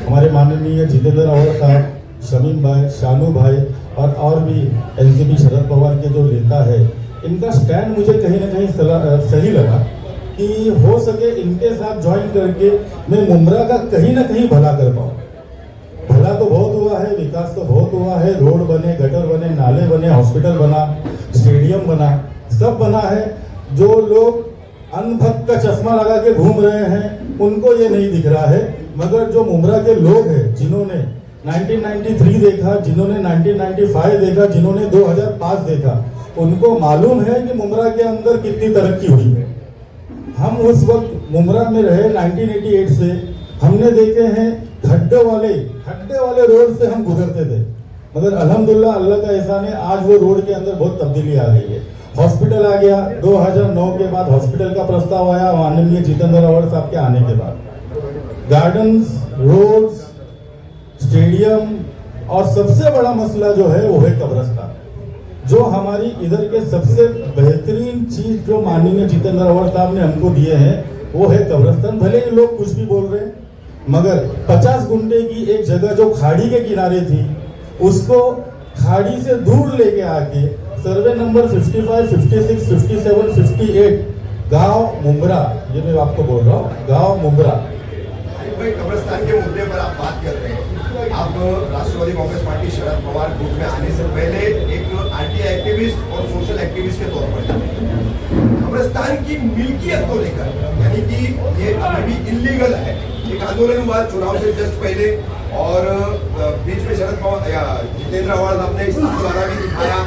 हमारे माननीय जितेंद्र आव्हाड साहब, शमीम भाई, शानू भाई और भी एनसीपी शरद पवार के जो नेता है, इनका स्टैंड मुझे कहीं ना कहीं सही लगा कि हो सके इनके साथ ज्वाइन करके मैं मुमरा का कहीं ना कहीं भला कर पाऊँ। भला तो बहुत हुआ है, विकास तो बहुत हुआ है, रोड बने, गटर बने, नाले बने, हॉस्पिटल बना, स्टेडियम बना, सब बना है। जो लोग अनभक्त का चश्मा लगा के घूम रहे हैं उनको ये नहीं दिख रहा है, मगर जो मुमरा के लोग हैं जिन्होंने 1993 देखा, जिन्होंने 1995 देखा, जिन्होंने 2005 देखा, उनको मालूम है कि मुमरा के अंदर कितनी तरक्की हुई है। हम उस वक्त मुमरा में रहे 1988 से, हमने देखे हैं खड्डे वाले रोड से हम गुजरते थे, मगर अल्हम्दुलिल्लाह अल्लाह का एहसान है, आज वो रोड के अंदर बहुत तब्दीली आ गई है। हॉस्पिटल आ गया, 2009 के बाद हॉस्पिटल का प्रस्ताव आया माननीय जितेंद्र आव्हाड साहब के आने के बाद। गार्डन्स, रोड्स, स्टेडियम और सबसे बड़ा मसला जो है वो है कब्रिस्तान। जो हमारी इधर के सबसे बेहतरीन चीज जो माननीय जितेंद्र आव्हाड साहब ने हमको दिए हैं वो है कब्रिस्तान। भले ही लोग कुछ भी बोल रहे हैं, मगर 50 गुंठे की एक जगह जो खाड़ी के किनारे थी, उसको खाड़ी से दूर लेके आके सर्वे नंबर 55, 56, 57, 58 गांव मुमरा, ये मैं आपको बोल रहा हूँ, गांव मुमरा। भाई कब्रिस्तान के मुद्दे पर आप बात कर रहे हैं। आप राष्ट्रवादी कांग्रेस पार्टी शरद पवार ग्रुप में आने से पहले एक आरटीआई एक्टिविस्ट और सोशल एक्टिविस्ट के तौर पर कब्रिस्तान की मिल्कियत को लेकर, यानी कि ये अभी भी इलीगल है, एक आंदोलन हुआ चुनाव से जस्ट पहले, और बीच में शरद पवार या जितेंद्र आव्हाड साहब ने इसका द्वारा भी दिखाया।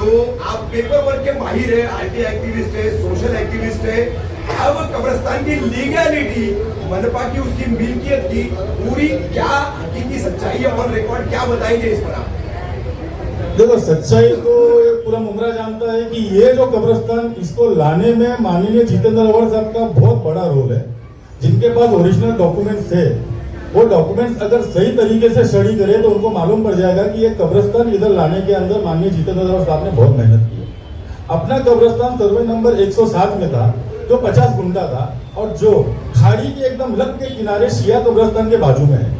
तो आप पेपर वर्क के माहिर है, आरटीआई एक्टिविस्ट है, सोशल एक्टिविस्ट है। अब कब्रिस्तान की लीगैलिटी, मनपा की उसकी मिल्कियत की पूरी क्या हकीकी सच्चाई है, ऑन रिकॉर्ड क्या बताएंगे इस पर आप? देखो, सच्चाई तो पूरा मुमरा जानता है कि ये जो कब्रिस्तान, इसको लाने में माननीय जितेंद्र आव्हाड साहब का बहुत बड़ा रोल है। जिनके पास ओरिजिनल डॉक्यूमेंट्स है, वो डॉक्यूमेंट्स अगर सही तरीके से स्टडी करे तो उनको मालूम पड़ जाएगा कि ये कब्रिस्तान इधर लाने के अंदर माननीय जितेंद्र आव्हाड साहब ने बहुत मेहनत की है। अपना कब्रिस्तान सर्वे नंबर 107 में था, जो 50 गुंठा था, और जो खाड़ी के एकदम लग के किनारे शिया कब्रिस्तान के बाजू में है,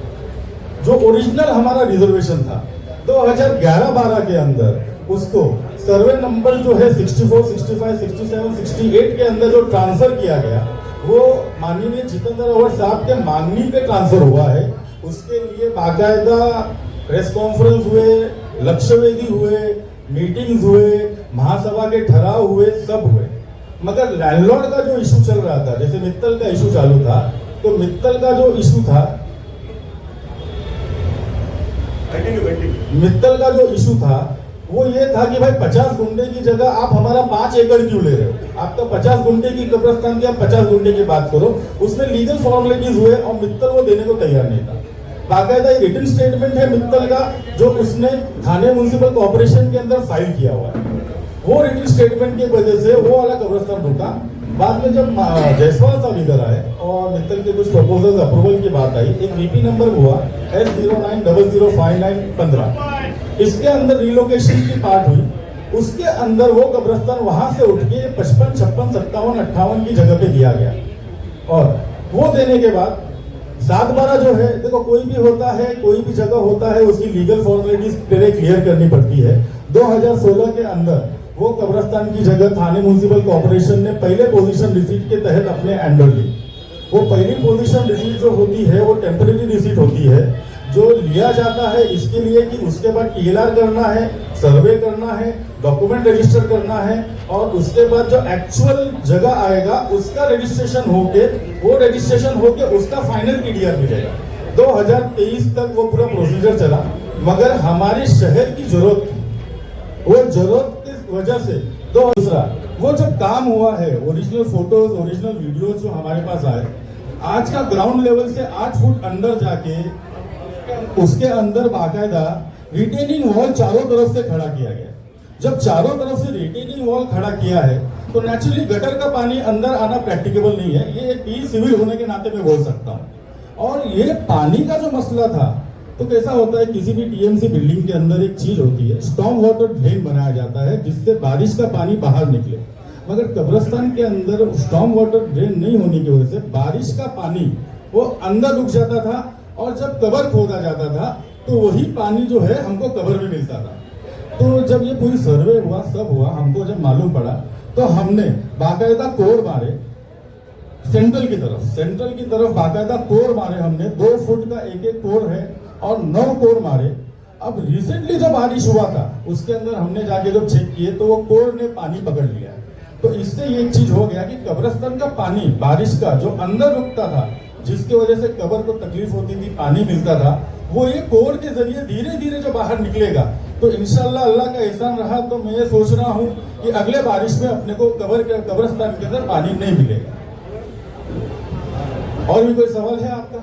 जो ओरिजिनल हमारा रिजर्वेशन था 2011-12 के अंदर, उसको सर्वे नंबर जो है 64, 65, 67, 68 के अंदर जो ट्रांसफर किया गया, वो माननीय जितेंद्र आव्हाड साहब के मांगनी पे ट्रांसफर हुआ है। उसके लिए बाकायदा प्रेस कॉन्फ्रेंस हुए, लक्ष्यवेदी हुए, मीटिंग्स हुए, महासभा के ठहराव हुए, सब हुए, मगर लैंडलॉर्ड का जो इशू चल रहा था, जैसे मित्तल का इशू चालू था, तो मित्तल का जो इशू था, मित्तल का जो इशू था वो ये था कि भाई 50 गुंठे की जगह आप हमारा 5 एकड़ क्यों ले रहे हो? आप तो 50 गुंठे की कब्रिस्तान की आप 50 गुंठे की बात करो। उसमें लीगल फॉर्मेलिटीज हुए और मित्तल वो देने को तैयार नहीं था। बाकायदा रिटन स्टेटमेंट है मित्तल का, जो उसने थाने म्युनिसिपल कॉर्पोरेशन के अंदर फाइल किया हुआ है। वो रिटन स्टेटमेंट की वजह से वो वाला कब्रिस्तान रुका। बाद में जब जायसवाल साहब इधर आए और मित्तल के कुछ प्रपोजल अप्रूवल की बात आई, एक वीपी नंबर हुआ S09005915, इसके अंदर रिलोकेशन की बात हुई। उसके अंदर वो कब्रिस्तान वहां से उठ के 55, 56, 57, 58 की जगह पे दिया गया, और वो देने के बाद 7/12 जो है, देखो कोई भी होता है, कोई भी जगह होता है, उसकी लीगल फॉर्मेलिटीज पहले क्लियर करनी पड़ती है। 2016 के अंदर वो कब्रिस्तान की जगह थाने म्युनिसिपल कॉर्पोरेशन ने पहले पोजीशन रिसीट के तहत अपने अंडर ली। वो पहली पोजीशन रिसीट जो होती है वो टेम्परेरी रिसीट होती है, जो लिया जाता है इसके लिए कि उसके बाद टीएलआर करना है, सर्वे करना है, डॉक्यूमेंट रजिस्टर करना है, और उसके बाद जो एक्चुअल जगह आएगा उसका रजिस्ट्रेशन होके, वो रजिस्ट्रेशन होके उसका फाइनल टीडीआर मिलेगा। 2023 तक वो पूरा प्रोसीजर चला, मगर हमारे शहर की जरूरत थी, वो जरूरत की वजह से दूसरा वो जब काम हुआ है, ओरिजिनल फोटोज, ओरिजिनल वीडियोज जो हमारे पास आए, आज का ग्राउंड लेवल से 8 फुट अंदर जाके उसके अंदर बाकायदा रिटेनिंग वॉल चारों तरफ से खड़ा किया गया। जब चारों तरफ से रिटेनिंग वॉल खड़ा किया है तो नेचुरली गटर का पानी अंदर आना प्रैक्टिकेबल नहीं है, ये एक सिविल होने के नाते मैं बोल सकता हूँ। और ये पानी का जो मसला था, तो कैसा होता है, किसी भी टीएमसी बिल्डिंग के अंदर एक चीज होती है, स्टॉर्म वाटर ड्रेन बनाया जाता है जिससे बारिश का पानी बाहर निकले, मगर कब्रिस्तान के अंदर स्टॉर्म वाटर ड्रेन नहीं होने की वजह से बारिश का पानी वो अंदर रुक जाता था और जब कबर खोदा जाता था तो वही पानी जो है हमको कबर में मिलता था। तो जब ये पूरी सर्वे हुआ, सब हुआ, हमको जब मालूम पड़ा तो हमने बाकायदा कोर मारे सेंट्रल की तरफ बाकायदा कोर मारे हमने। 2 फुट का एक कोर है और 9 कोर मारे। अब रिसेंटली जो बारिश हुआ था उसके अंदर हमने जाके जब चेक किए तो वो कोर ने पानी पकड़ लिया। तो इससे ये एक चीज हो गया कि कब्रिस्तान का पानी बारिश का जो अंदर रुकता था, जिसकी वजह से कब्र को तकलीफ होती थी, पानी मिलता था, वो ये कोर के जरिए धीरे धीरे जो बाहर निकलेगा। तो इंशाल्लाह अल्लाह का एहसान रहा तो मैं ये सोच रहा हूँ कि अगले बारिश में अपने को कब्रिस्तान के अंदर पानी नहीं मिलेगा। और भी कोई सवाल है आपका?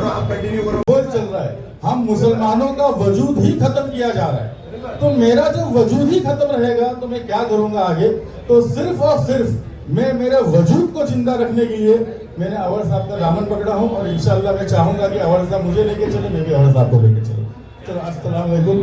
आप कंटिन्यू करो। बोल चल रहा है, हम मुसलमानों का वजूद ही खत्म किया जा रहा है। तो मेरा जो वजूद ही खत्म रहेगा तो मैं क्या करूंगा आगे? तो सिर्फ और सिर्फ मैं मेरे वजूद को जिंदा रखने के लिए मैंने अवर साहब का दामन पकड़ा हूं और इंशाल्लाह मैं चाहूंगा कि अवर साहब मुझे लेके चले, मैं भी अवर साहब को लेके चलूं। चलो, अस्सलाम वालेकुम।